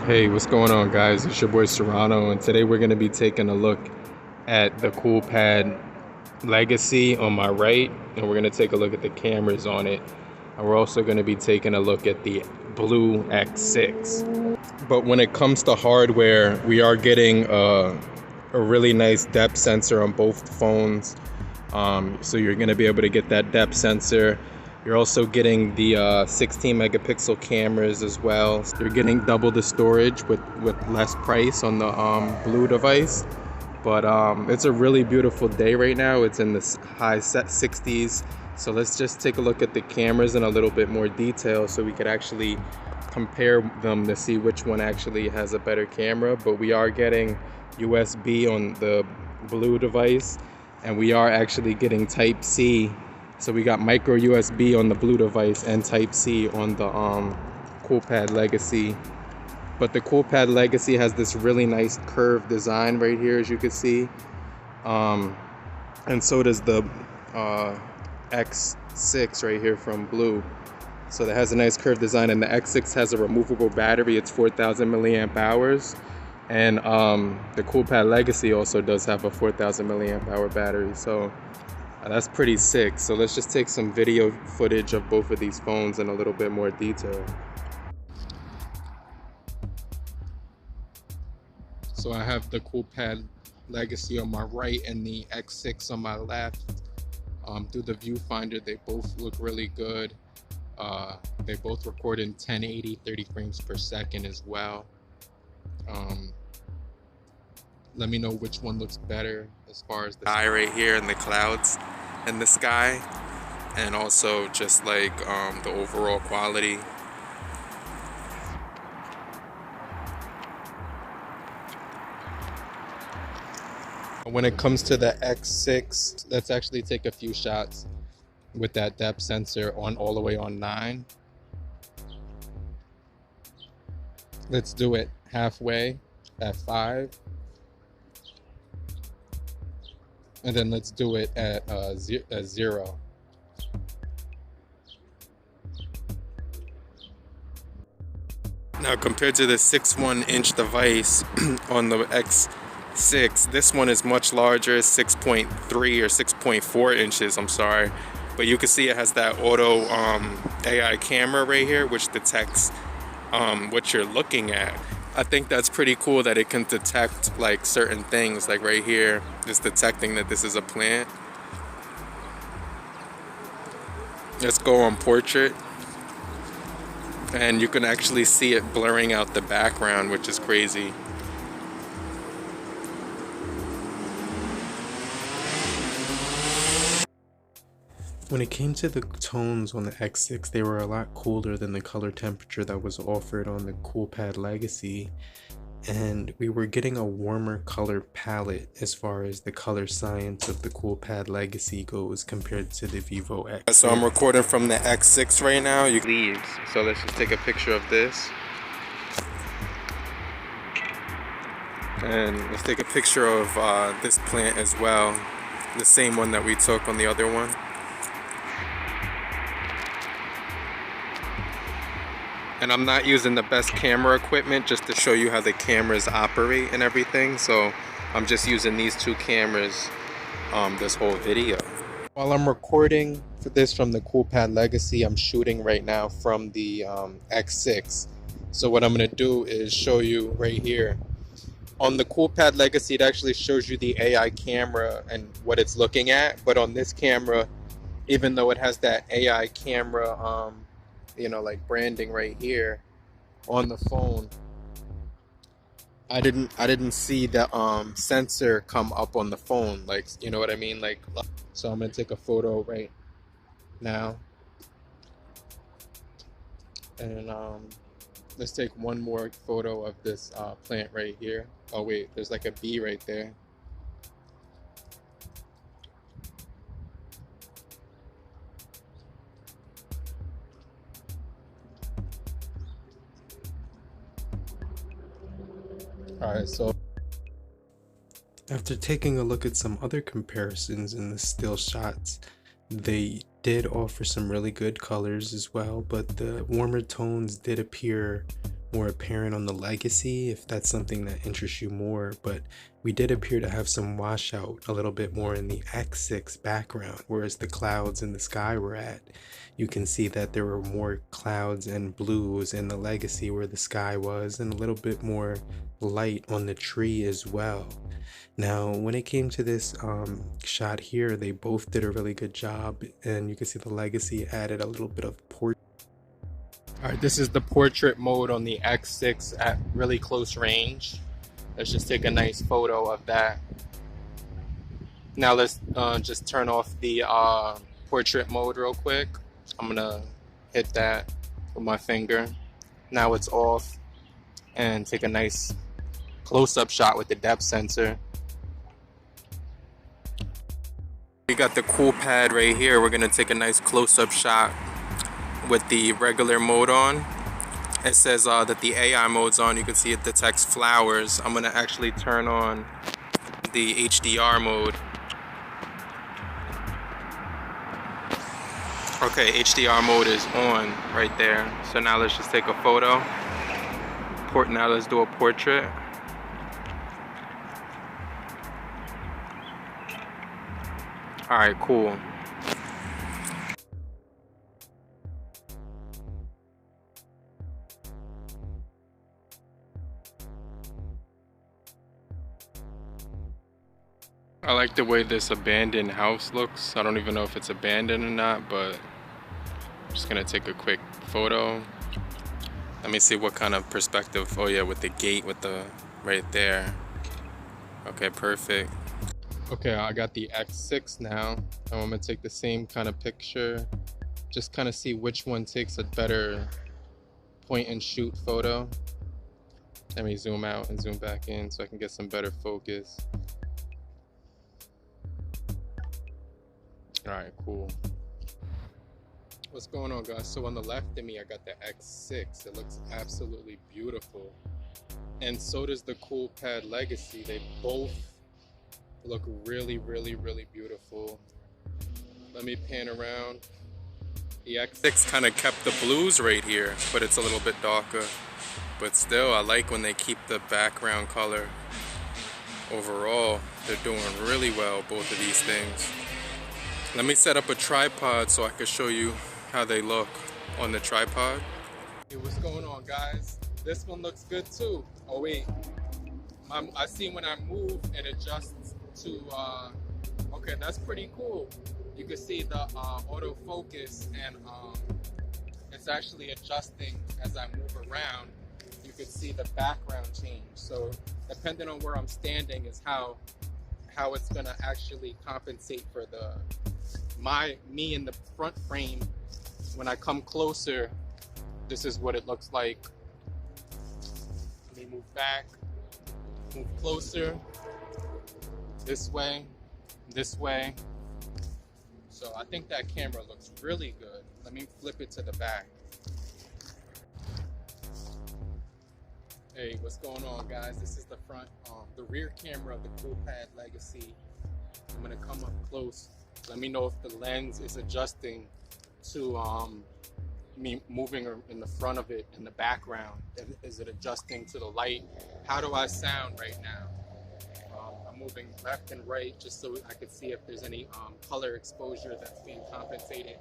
Hey, what's going on, guys? It's your boy Serrano, and today we're going to be taking a look at the Coolpad Legacy on my right, and we're going to take a look at the cameras on it. And we're also going to be taking a look at the Blu X6. But when it comes to hardware, we are getting a really nice depth sensor on both phones. So you're going to be able to get that depth sensor. You're also getting the 16 megapixel cameras as well. You're getting double the storage with less price on the Blu device. But it's a really beautiful day right now. It's in the high 60s. So let's just take a look at the cameras in a little bit more detail so we could actually compare them to see which one actually has a better camera. But we are getting USB on the Blu device, and we are actually getting Type-C. So we got micro USB on the Blu device and Type-C on the Coolpad Legacy. But the Coolpad Legacy has this really nice curved design right here, as you can see. And so does the X6 right here from Blu. So that has a nice curved design, and the X6 has a removable battery. It's 4,000 milliamp hours. And the Coolpad Legacy also does have a 4,000 milliamp hour battery. So that's pretty sick. So let's just take some video footage of both of these phones in a little bit more detail. So I have the Coolpad Legacy on my right and the X6 on my left. Through the viewfinder, they both look really good. They both record in 1080 30 frames per second as well. Let me know which one looks better as far as the sky right here and the clouds in the sky, and also just like the overall quality. When it comes to the X6, let's actually take a few shots with that depth sensor on all the way on 9. Let's do it halfway at 5. And then let's do it at 0. Now, compared to the 6.1-inch device on the X6, this one is much larger, 6.3 or 6.4 inches, I'm sorry. But you can see it has that auto AI camera right here, which detects what you're looking at. I think that's pretty cool that it can detect like certain things, like right here, it's detecting that this is a plant. Let's go on portrait. And you can actually see it blurring out the background, which is crazy. When it came to the tones on the X6, they were a lot cooler than the color temperature that was offered on the Coolpad Legacy, and we were getting a warmer color palette as far as the color science of the Coolpad Legacy goes compared to the Vivo X. So I'm recording from the X6 right now. Leaves. So let's just take a picture of this. And let's take a picture of this plant as well. The same one that we took on the other one. And I'm not using the best camera equipment just to show you how the cameras operate and everything. So I'm just using these two cameras this whole video. While I'm recording for this from the Coolpad Legacy, I'm shooting right now from the X6. So what I'm going to do is show you right here. On the Coolpad Legacy, it actually shows you the AI camera and what it's looking at. But on this camera, even though it has that AI camera you know, like branding right here on the phone, I didn't see the sensor come up on the phone, like, you know what I mean? Like, so I'm gonna take a photo right now, and let's take one more photo of this plant right here. Oh wait, there's like a bee right there. Alright, so after taking a look at some other comparisons in the still shots, they did offer some really good colors as well, but the warmer tones did appear more apparent on the Legacy, if that's something that interests you more, but we did appear to have some washout a little bit more in the X6 background, whereas the clouds in the sky were at. You can see that there were more clouds and blues in the Legacy where the sky was, and a little bit more light on the tree as well. Now, when it came to this shot here, they both did a really good job, and you can see the Legacy added a little bit of portrait. Alright, this is the portrait mode on the X6 at really close range. Let's just take a nice photo of that. Now let's just turn off the portrait mode real quick. I'm gonna hit that with my finger. Now it's off, and take a nice close-up shot with the depth sensor. We got the Coolpad right here. We're gonna take a nice close-up shot with the regular mode on. It says that the AI mode's on. You can see it detects flowers. I'm gonna actually turn on the HDR mode. Okay, HDR mode is on right there. So now let's just take a photo. Now let's do a portrait. All right, cool. I like the way this abandoned house looks. I don't even know if it's abandoned or not, but I'm just gonna take a quick photo. Let me see what kind of perspective. Oh yeah, with the gate, with the right there. Okay, perfect. Okay, I got the X6 now. I'm gonna take the same kind of picture. Just kind of see which one takes a better point and shoot photo. Let me zoom out and zoom back in so I can get some better focus. All right, cool. What's going on, guys? So on the left of me, I got the X6. It looks absolutely beautiful. And so does the Coolpad Legacy. They both look really, really, really beautiful. Let me pan around. The X6 kind of kept the blues right here, but it's a little bit darker. But still, I like when they keep the background color. Overall, they're doing really well, both of these things. Let me set up a tripod so I can show you how they look on the tripod. Hey, what's going on, guys? This one looks good too. Oh wait, I see when I move it adjusts to, okay, that's pretty cool. You can see the autofocus, and it's actually adjusting as I move around. You can see the background change. So depending on where I'm standing is how it's gonna actually compensate for me in the front frame. When I come closer, this is what it looks like. Let me move back, move closer, this way. So I think that camera looks really good. Let me flip it to the back. Hey, what's going on, guys? This is the front, the rear camera of the Coolpad Legacy. I'm gonna come up close. Let me know if the lens is adjusting to me moving in the front of it in the background. Is it adjusting to the light? How do I sound right now? I'm moving left and right just so I could see if there's any color exposure that's being compensated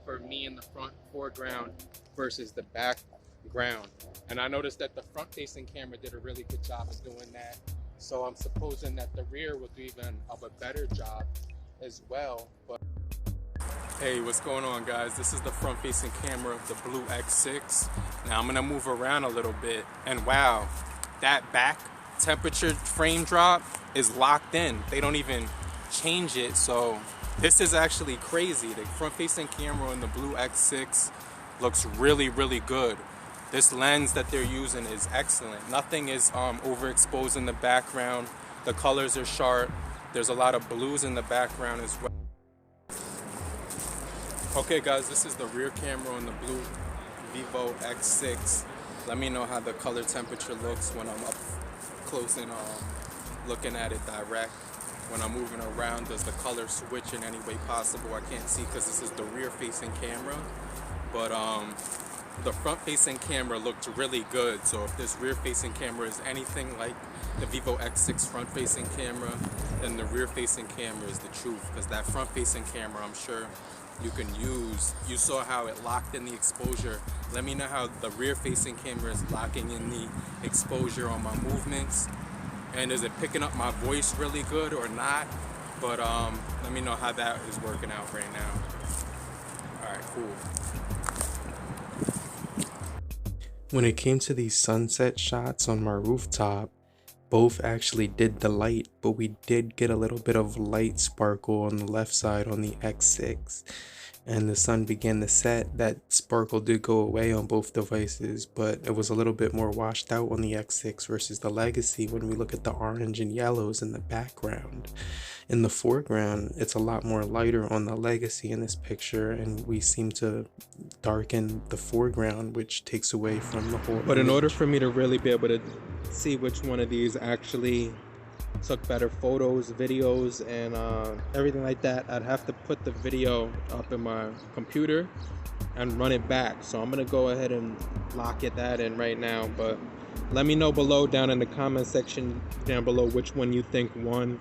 for me in the front foreground versus the background. And I noticed that the front-facing camera did a really good job of doing that. So I'm supposing that the rear will do even of a better job as well. But hey, what's going on, guys? This is the front-facing camera of the Blu X6. Now I'm gonna move around a little bit, and wow, that back temperature frame drop is locked in. They don't even change it. So this is actually crazy. The front-facing camera on the Blu X6 looks really, really good. This lens that they're using is excellent. Nothing is overexposed in the background. The colors are sharp. There's a lot of blues in the background as well. Okay, guys, this is the rear camera on the Blu Vivo X6. Let me know how the color temperature looks when I'm up close and looking at it direct. When I'm moving around, does the color switch in any way possible? I can't see because this is the rear facing camera, but the front-facing camera looked really good. So if this rear-facing camera is anything like the Vivo X6 front-facing camera, then the rear-facing camera is the truth. Because that front-facing camera, I'm sure you can use. You saw how it locked in the exposure. Let me know how the rear-facing camera is locking in the exposure on my movements. And is it picking up my voice really good or not? But let me know how that is working out right now. All right, cool. When it came to these sunset shots on my rooftop, both actually did the light, but we did get a little bit of light sparkle on the left side on the X6. And the sun began to set. That sparkle did go away on both devices, but it was a little bit more washed out on the X6 versus the Legacy when we look at the orange and yellows in the background. In the foreground, it's a lot more lighter on the Legacy in this picture, and we seem to darken the foreground, which takes away from the whole But in image. order for me to really be able to see which one of these actually took better photos, videos, and everything like that, I'd have to put the video up in my computer and run it back. So I'm gonna go ahead and lock that in right now. But let me know below, down in the comment section down below, which one you think won.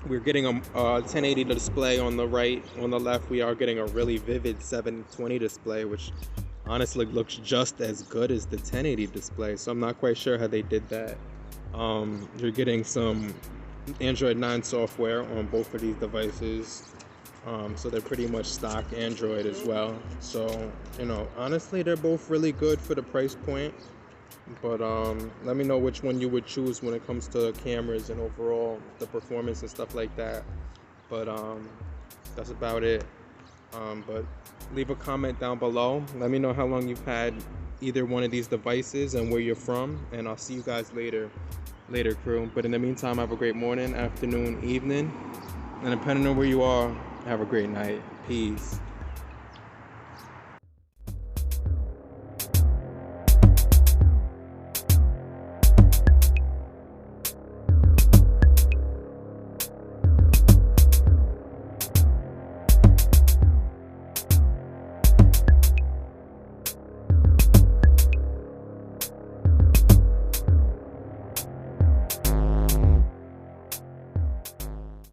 We're getting a 1080 display on the right. On the left, we are getting a really vivid 720 display, which honestly looks just as good as the 1080 display. So I'm not quite sure how they did that. You're getting some Android 9 software on both of these devices. So they're pretty much stock Android as well. So, you know, honestly, they're both really good for the price point. But let me know which one you would choose when it comes to cameras and overall the performance and stuff like that. But that's about it. But leave a comment down below. Let me know how long you've had either one of these devices and where you're from, and I'll see you guys later crew. But in the meantime, have a great morning, afternoon, evening, and depending on where you are, have a great night. Peace.